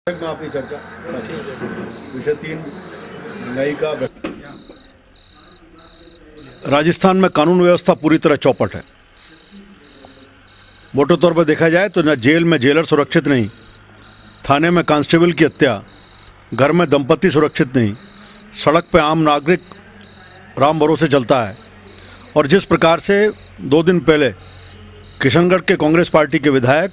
में आपकी चर्चा विषय 3 महंगाई का। राजस्थान में कानून व्यवस्था पूरी तरह चौपट है। मोटे तौर पर देखा जाए तो न जेल में जेलर सुरक्षित नहीं, थाने में कांस्टेबल की हत्या, घर में दंपति सुरक्षित नहीं, सड़क पे आम नागरिक राम भरोसे चलता है। और जिस प्रकार से 2 दिन पहले किशनगढ़ के कांग्रेस पार्टी के विधायक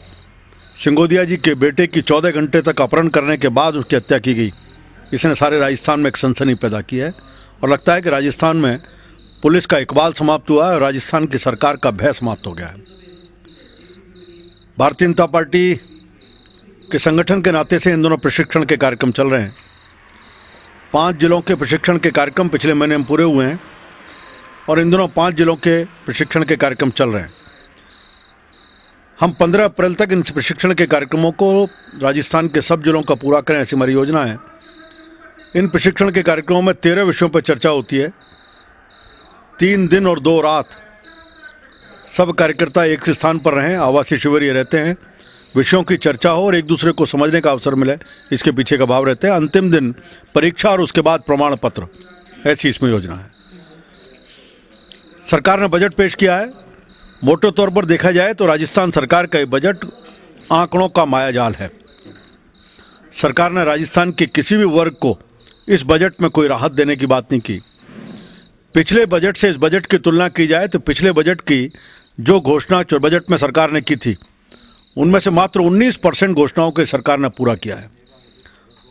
सिंगोदिया जी के बेटे की 14 घंटे तक अपहरण करने के बाद उसकी हत्या की गई, इसने सारे राजस्थान में एक सनसनी पैदा की है। और लगता है कि राजस्थान में पुलिस का इकबाल समाप्त हुआ है और राजस्थान की सरकार का भय समाप्त हो गया है। भारतीय जनता पार्टी के संगठन के नाते से इन दोनों प्रशिक्षण के कार्यक्रम चल रहे हैं। 5 जिलों के प्रशिक्षण के कार्यक्रम पिछले महीने में पूरे हुए हैं और इन दोनों 5 जिलों के प्रशिक्षण के कार्यक्रम चल रहे हैं। हम 15 अप्रैल तक इन प्रशिक्षण के कार्यक्रमों को राजस्थान के सब जिलों का पूरा करें, ऐसी हमारी योजना है। इन प्रशिक्षण के कार्यक्रमों में 13 विषयों पर चर्चा होती है। 3 दिन और 2 रात सब कार्यकर्ता एक स्थान पर रहें, आवासीय शिविर ये रहते हैं, विषयों की चर्चा हो और एक दूसरे को समझने का अवसर मिले, इसके पीछे का भाव रहते हैं। अंतिम दिन परीक्षा और उसके बाद प्रमाण पत्र, ऐसी इसमें योजना है। सरकार ने बजट पेश किया है। मोटे तौर पर देखा जाए तो राजस्थान सरकार का ये बजट आंकड़ों का मायाजाल है। सरकार ने राजस्थान के किसी भी वर्ग को इस बजट में कोई राहत देने की बात नहीं की। पिछले बजट से इस बजट की तुलना की जाए तो पिछले बजट की जो घोषणा जो बजट में सरकार ने की थी, उनमें से मात्र 19% घोषणाओं के सरकार ने पूरा किया है।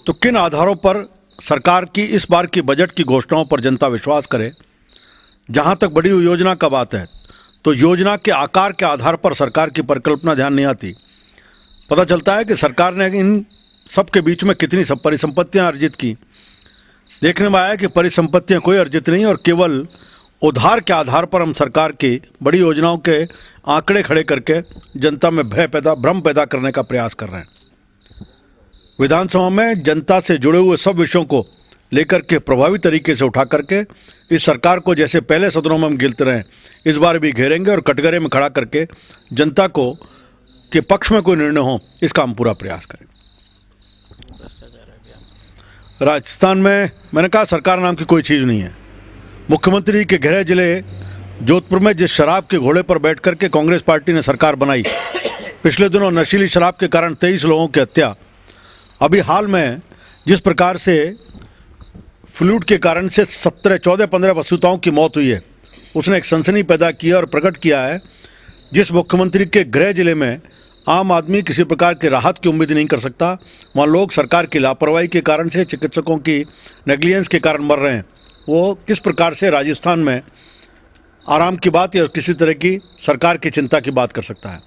तो किन आधारों पर सरकार की इस बार की बजट की घोषणाओं पर जनता विश्वास करे? जहां तक बड़ी हुई योजना का बात है तो योजना के आकार के आधार पर सरकार की परिकल्पना ध्यान नहीं आती। पता चलता है कि सरकार ने इन सब के बीच में कितनी सब परिसंपत्तियां अर्जित की। देखने में आया कि परिसंपत्तियां कोई अर्जित नहीं और केवल उधार के आधार पर हम सरकार की बड़ी योजनाओं के आंकड़े खड़े करके जनता में भ्रम पैदा करने का प्रयास कर रहे हैं। विधानसभा में जनता से जुड़े हुए सब विषयों को लेकर के प्रभावी तरीके से उठा करके इस सरकार को जैसे पहले सदनों में हम गिनते रहे, इस बार भी घेरेंगे और कटघरे में खड़ा करके जनता को के पक्ष में कोई निर्णय हो, इसका हम पूरा प्रयास करें। राजस्थान में मैंने कहा सरकार नाम की कोई चीज़ नहीं है। मुख्यमंत्री के गृह जिले जोधपुर में जिस शराब के घोड़े पर बैठ करके कांग्रेस पार्टी ने सरकार बनाई, पिछले दिनों नशीली शराब के कारण 23 लोगों की हत्या, अभी हाल में जिस प्रकार से फ्लूड के कारण से 14-15 पशुताओं की मौत हुई है, उसने एक सनसनी पैदा किया और प्रकट किया है। जिस मुख्यमंत्री के गृह जिले में आम आदमी किसी प्रकार की राहत की उम्मीद नहीं कर सकता, वहाँ लोग सरकार की लापरवाही के कारण से, चिकित्सकों की नेग्लिजेंस के कारण मर रहे हैं। वो किस प्रकार से राजस्थान में आराम की बात या किसी तरह की सरकार की चिंता की बात कर सकता है?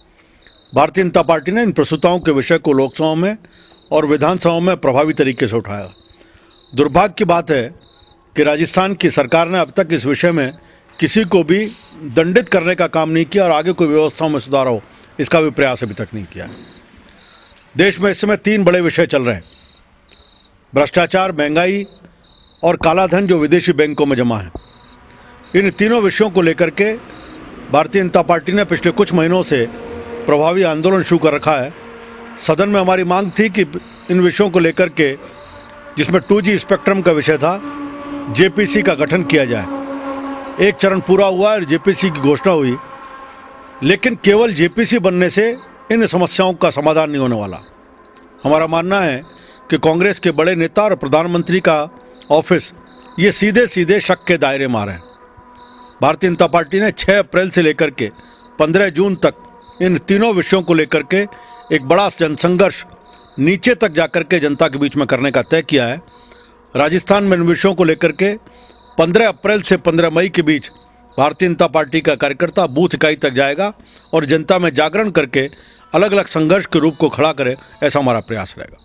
भारतीय जनता पार्टी ने इन प्रसूताओं के विषय को लोकसभा में और विधानसभा में प्रभावी तरीके से उठाया। दुर्भाग्य की बात है कि राजस्थान की सरकार ने अब तक इस विषय में किसी को भी दंडित करने का काम नहीं किया और आगे कोई व्यवस्थाओं में सुधार हो, इसका भी प्रयास अभी तक नहीं किया। देश में इस समय 3 बड़े विषय चल रहे हैं: भ्रष्टाचार, महंगाई और काला धन जो विदेशी बैंकों में जमा है। इन तीनों विषयों को लेकर के भारतीय जनता पार्टी ने पिछले कुछ महीनों से प्रभावी आंदोलन शुरू कर रखा है। सदन में हमारी मांग थी कि इन विषयों को लेकर के, जिसमें 2G स्पेक्ट्रम का विषय था, जेपीसी का गठन किया जाए। एक चरण पूरा हुआ और जेपीसी की घोषणा हुई, लेकिन केवल जेपीसी बनने से इन समस्याओं का समाधान नहीं होने वाला। हमारा मानना है कि कांग्रेस के बड़े नेता और प्रधानमंत्री का ऑफिस ये सीधे सीधे शक के दायरे में आ रहे हैं। भारतीय जनता पार्टी ने 6 अप्रैल से लेकर के 15 जून तक इन तीनों विषयों को लेकर के एक बड़ा जनसंघर्ष नीचे तक जाकर के जनता के बीच में करने का तय किया है। राजस्थान में इन विषयों को लेकर के 15 अप्रैल से 15 मई के बीच भारतीय जनता पार्टी का कार्यकर्ता बूथ इकाई तक जाएगा और जनता में जागरण करके अलग अलग संघर्ष के रूप को खड़ा करे, ऐसा हमारा प्रयास रहेगा।